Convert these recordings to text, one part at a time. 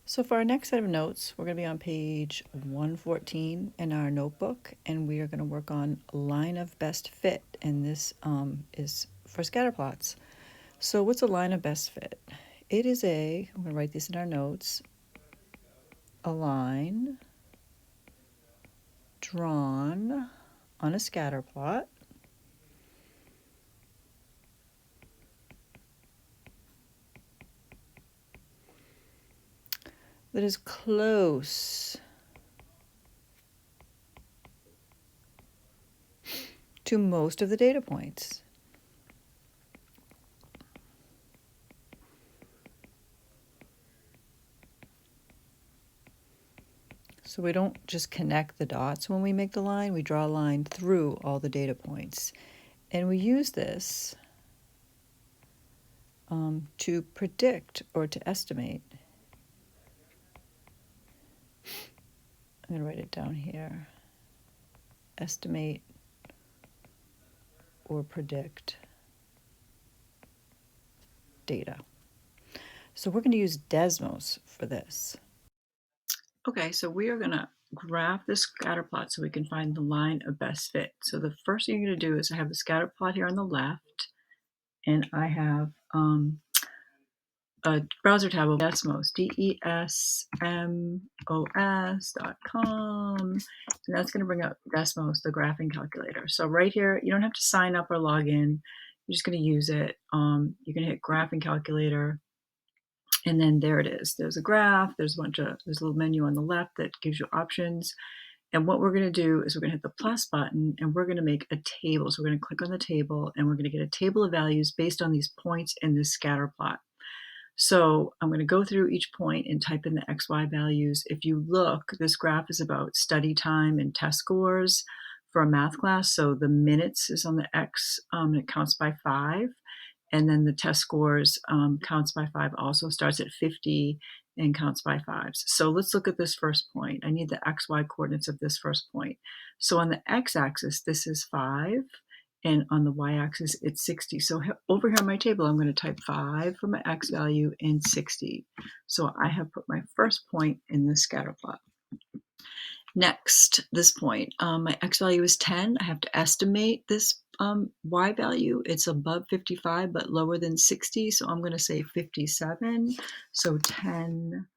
So for our next set of notes, we're going to be on page 114 in our notebook, and we are going to work on line of best fit, and this is for scatterplots. So what's a line of best fit? It is I'm going to write this in our notes, a line drawn on a scatterplot that is close to most of the data points. So we don't just connect the dots when we make the line, we draw a line through all the data points. And we use this to predict or to estimate. I'm going to write it down here. Estimate or predict data. So we're going to use Desmos for this. Okay, so we are going to graph the scatter plot so we can find the line of best fit. So the first thing you're going to do is I have the scatter plot here on the left, and I have a browser tab of Desmos, DESMOS.com, and that's going to bring up Desmos, the graphing calculator. So right here, you don't have to sign up or log in. You're just going to use it. You're going to hit graphing calculator, and then there it is. There's a graph. There's a little menu on the left that gives you options. And what we're going to do is we're going to hit the plus button, and we're going to make a table. So we're going to click on the table, and we're going to get a table of values based on these points in this scatter plot. So I'm going to go through each point and type in the XY values. If you look, this graph is about study time and test scores for a math class. So the minutes is on the X, and it counts by 5. And then the test scores counts by 5, also starts at 50 and counts by 5s. So let's look at this first point. I need the XY coordinates of this first point. So on the X-axis, this is 5. And on the y-axis, it's 60. So over here on my table, I'm going to type 5 for my x value and 60. So I have put my first point in the scatter plot. Next, this point, my x value is 10. I have to estimate this y value. It's above 55, but lower than 60. So I'm going to say 57. So 10,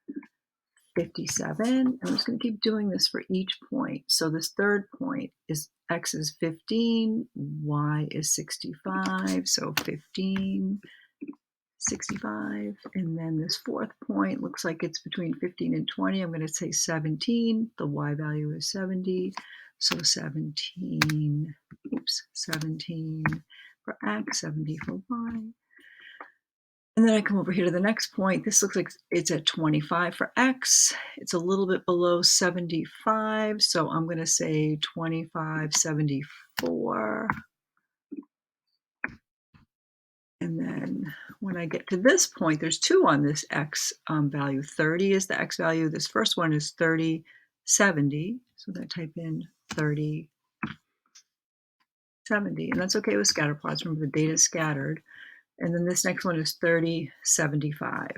57. I'm just going to keep doing this for each point. So this third point is x is 15, y is 65, so 15, 65. And then this fourth point looks like it's between 15 and 20. I'm going to say 17. The y value is 70, so 17, 17 for x, 70 for y. And then I come over here to the next point. This looks like it's at 25 for x. It's a little bit below 75, so I'm going to say 2574. And then when I get to this point, there's 2 on this x value. 30 is the x value. This first one is 3070. So I'm going to type in 3070. And that's okay with scatter plots. Remember, the data is scattered. And then this next one is 3075.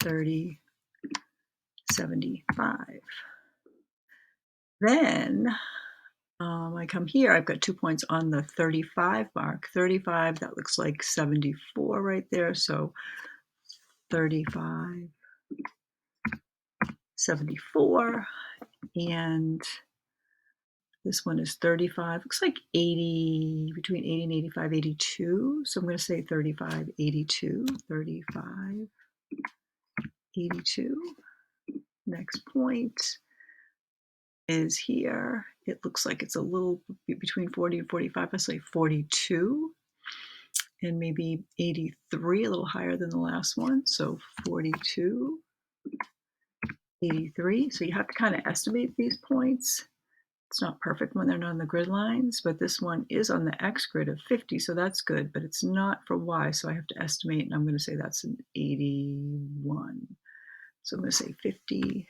3075. Then I come here, I've got 2 points on the 35 mark. 35, that looks like 74 right there. So 35, 74. And this one is 35. Looks like 80, between 80 and 85, 82. So I'm going to say 35, 82, 35, 82. Next point is here. It looks like it's a little between 40 and 45. I say 42, and maybe 83, a little higher than the last one. So 42, 83. So you have to kind of estimate these points. It's not perfect when they're not on the grid lines, but this one is on the X grid of 50, so that's good, but it's not for Y, so I have to estimate, and I'm going to say that's an 81. So I'm going to say 50,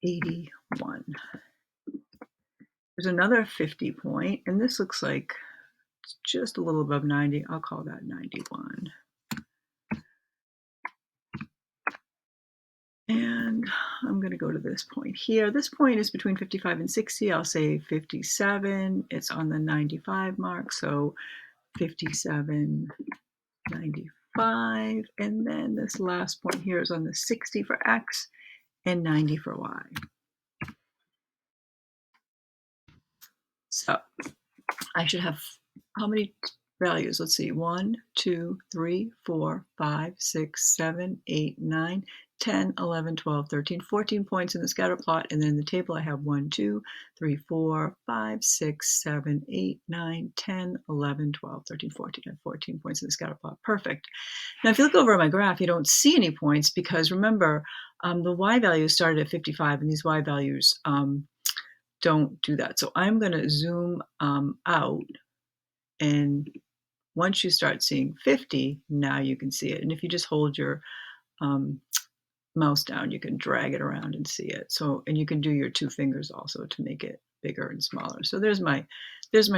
81. There's another 50 point, and this looks like it's just a little above 90. I'll call that 91. And I'm going to go to this point here. This point is between 55 and 60. I'll say 57. It's on the 95 mark. So 57, 95. And then this last point here is on the 60 for X and 90 for Y. So I should have how many values? Let's see. 1, 2, 3, 4, 5, 6, 7, 8, 9, 10, 11, 12, 13, 14 points in the scatter plot. And then in the table, I have 1, 2, 3, 4, 5, 6, 7, 8, 9, 10, 11, 12, 13, 14. I have 14 points in the scatter plot. Perfect. Now, if you look over at my graph, you don't see any points because remember, the Y values started at 55 and these Y values don't do that. So I'm going to zoom out, and once you start seeing 50, now you can see it. And if you just hold your mouse down, you can drag it around and see it. So, and you can do your two fingers also to make it bigger and smaller. So there's my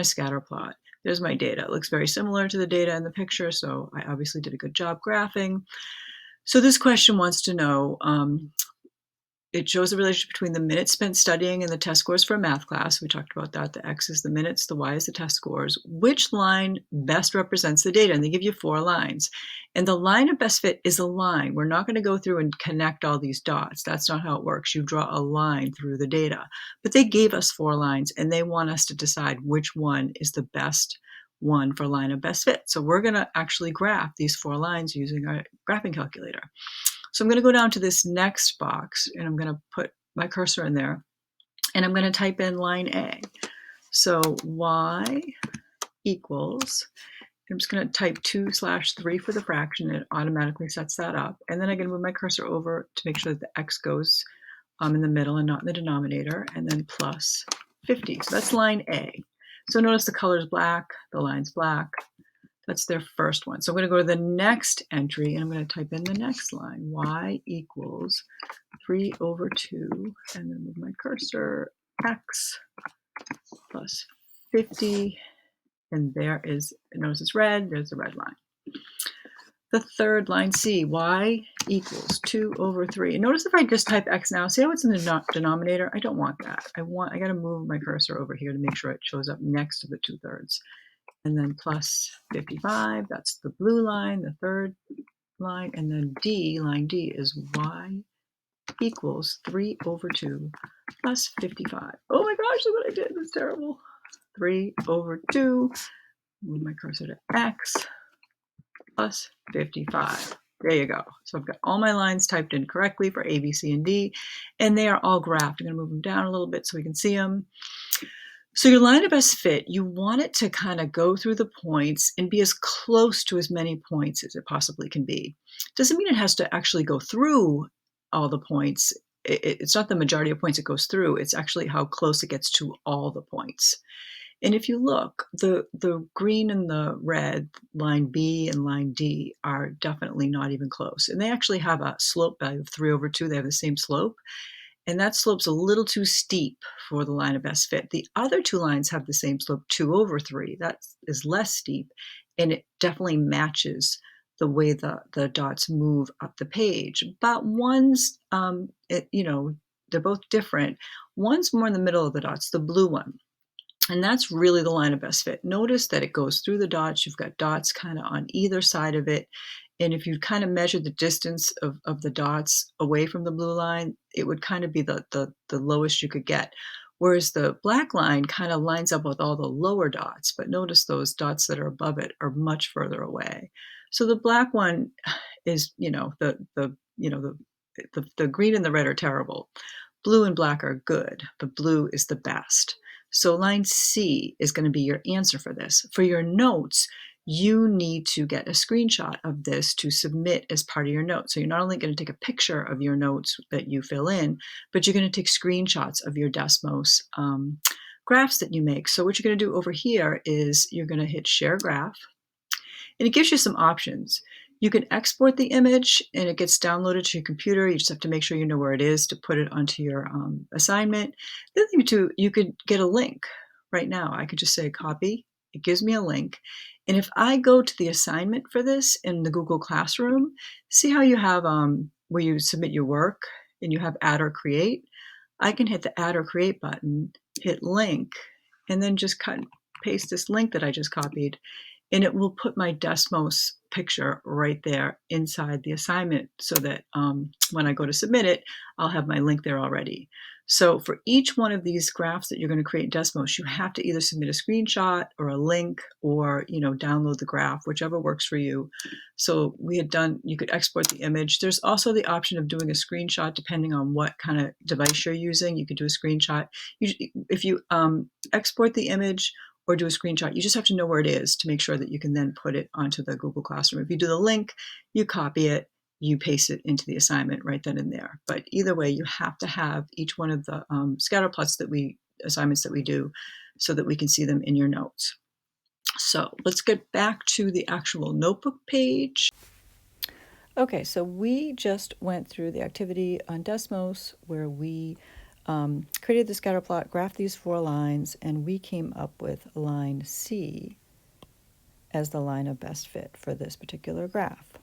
scatter plot. There's my data. It looks very similar to the data in the picture, so I obviously did a good job graphing. So this question wants to know, it shows the relationship between the minutes spent studying and the test scores for a math class. We talked about that. The X is the minutes, the Y is the test scores. Which line best represents the data? And they give you 4 lines. And the line of best fit is a line. We're not going to go through and connect all these dots. That's not how it works. You draw a line through the data. But they gave us 4 lines, and they want us to decide which one is the best one for line of best fit. So we're going to actually graph these 4 lines using our graphing calculator. So I'm going to go down to this next box, and I'm going to put my cursor in there, and I'm going to type in line A. So Y equals, I'm just going to type 2/3 for the fraction. It automatically sets that up. And then I'm going to move my cursor over to make sure that the X goes in the middle and not in the denominator, and then plus 50. So that's line A. So notice the color is black, the line's black. That's their first one. So I'm going to go to the next entry, and I'm going to type in the next line. Y equals 3/2, and then move my cursor, X plus 50, and there is, notice it's red, there's the red line. The third line, C, Y equals 2/3. And notice if I just type X now, see how it's in the denominator? I don't want that. I got to move my cursor over here to make sure it shows up next to the 2/3. And then plus 55, that's the blue line, the third line, and then D, line D is Y equals 3/2 plus 55. Oh my gosh, look what I did, that's terrible. 3/2, move my cursor to X plus 55. There you go. So I've got all my lines typed in correctly for A, B, C, and D, and they are all graphed. I'm gonna move them down a little bit so we can see them. So your line of best fit, you want it to kind of go through the points and be as close to as many points as it possibly can be. Doesn't mean it has to actually go through all the points. It's not the majority of points it goes through. It's actually how close it gets to all the points. And if you look, the green and the red, line B and line D, are definitely not even close. And they actually have a slope value of 3/2. They have the same slope. And that slope's a little too steep for the line of best fit. The other 2 lines have the same slope, 2/3. That is less steep, and it definitely matches the way the dots move up the page. But one's, they're both different. One's more in the middle of the dots, the blue one. And that's really the line of best fit. Notice that it goes through the dots. You've got dots kind of on either side of it. And if you kind of measure the distance of the dots away from the blue line, it would kind of be the lowest you could get. Whereas the black line kind of lines up with all the lower dots, but notice those dots that are above it are much further away. So the black one is, the green and the red are terrible. Blue and black are good, but blue is the best. So line C is going to be your answer for this. For your notes, you need to get a screenshot of this to submit as part of your notes. So you're not only going to take a picture of your notes that you fill in, but you're going to take screenshots of your Desmos graphs that you make. So what you're going to do over here is you're going to hit Share Graph, and it gives you some options. You can export the image and it gets downloaded to your computer. You just have to make sure you know where it is to put it onto your assignment. The other thing too, you could get a link right now. I could just say copy. It gives me a link. And if I go to the assignment for this in the Google Classroom, see how you have where you submit your work and you have add or create, I can hit the add or create button, hit link, and then just cut and paste this link that I just copied, and it will put my Desmos picture right there inside the assignment so that when I go to submit it, I'll have my link there already. So for each one of these graphs that you're going to create in Desmos, you have to either submit a screenshot or a link or, download the graph, whichever works for you. So we had done, you could export the image. There's also the option of doing a screenshot depending on what kind of device you're using. You could do a screenshot. If you export the image or do a screenshot, you just have to know where it is to make sure that you can then put it onto the Google Classroom. If you do the link, you copy it, you paste it into the assignment right then and there. But either way, you have to have each one of the Scatterplots assignments that we do so that we can see them in your notes. So let's get back to the actual notebook page. Okay, so we just went through the activity on Desmos where we created the scatterplot, graphed these 4 lines, and we came up with line C as the line of best fit for this particular graph.